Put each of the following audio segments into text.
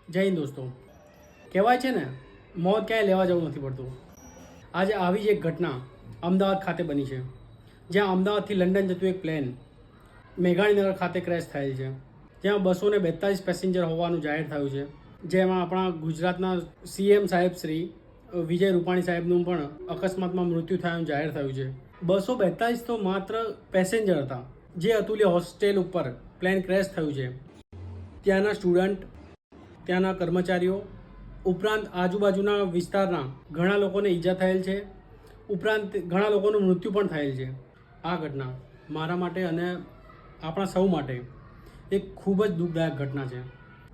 જય હિન્દ દોસ્તો, કહેવાય છે ને મોત ક્યાંય લેવા જવું નથી પડતું. આજે આવી જ એક ઘટના અમદાવાદ ખાતે બની છે, જ્યાં અમદાવાદથી લંડન જતું એક પ્લેન મેઘાણીનગર ખાતે ક્રેશ થયેલ છે, જ્યાં 242 પેસેન્જર હોવાનું જાહેર થયું છે. જેમાં આપણા ગુજરાતના સીએમ સાહેબ શ્રી વિજય રૂપાણી સાહેબનું પણ અકસ્માતમાં મૃત્યુ થયાનું જાહેર થયું છે. 242 તો માત્ર પેસેન્જર હતા, જે અતુલ્ય હોસ્ટેલ ઉપર પ્લેન ક્રેશ થયું છે. ત્યાંના સ્ટુડન્ટ, ત્યાંના કર્મચારીઓ ઉપરાંત આજુબાજુના વિસ્તારના ઘણા લોકોને ઈજા થયેલ છે. ઉપરાંત ઘણા લોકોનું મૃત્યુ પણ થયેલ છે. આ ઘટના મારા માટે અને આપણા સૌ માટે એક ખૂબ જ દુઃખદાયક ઘટના છે.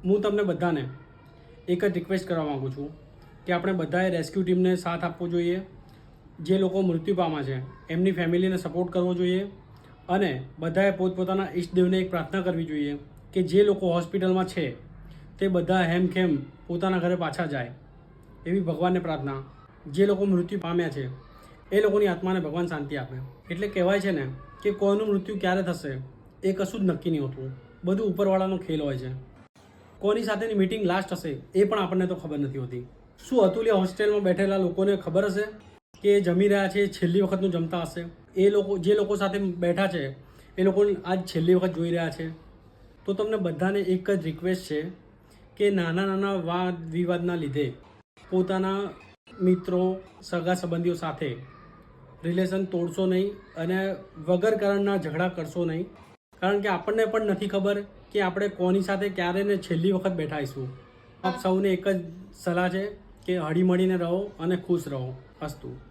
હું તમને બધાને એક જ રિક્વેસ્ટ કરવા માગું છું કે આપણે બધાએ રેસ્ક્યુ ટીમને સાથ આપવો જોઈએ. જે લોકો મૃત્યુ પામ્યા છે એમની ફેમિલીને સપોર્ટ કરવો જોઈએ અને બધાએ પોતપોતાના ઈષ્ટદેવને એક પ્રાર્થના કરવી જોઈએ કે જે લોકો હોસ્પિટલમાં છે તે બધા હેમખેમ પોતાના ઘરે પાછા જાય, એવી ભગવાનને પ્રાર્થના. જે લોકો મૃત્યુ પામ્યા છે એ લોકોની આત્માને ભગવાન શાંતિ આપે. એટલે કહેવાય છે ને કે કોઈનું મૃત્યુ ક્યારે થશે એ કશું જ નક્કી નહીં હોતું. બધું ઉપરવાળાનો ખેલ હોય છે. કોની સાથેની મીટિંગ લાસ્ટ હશે એ પણ આપણને તો ખબર નથી હોતી. શું અતુલ્ય હોસ્ટેલમાં બેઠેલા લોકોને ખબર હશે કે એ જમી રહ્યા છે, છેલ્લી વખતનું જમતા હશે? એ લોકો જે લોકો સાથે બેઠા છે એ લોકો આજ છેલ્લી વખત જોઈ રહ્યા છે. તો તમને બધાને એક જ રિક્વેસ્ટ છે કે નાના નાના વાદ વિવાદના લીધે પોતાના મિત્રો, સગા સંબંધીઓ સાથે રિલેશન તોડશો નહીં અને વગર કારણના ઝઘડા કરશો નહીં. કારણ કે આપણને પણ નથી ખબર કે આપણે કોની સાથે ક્યારે ને છેલ્લી વખત બેઠાઈશું. આપ સૌને એક જ સલાહ છે કે હળીમળીને રહો અને ખુશ રહો. અસ્તુ.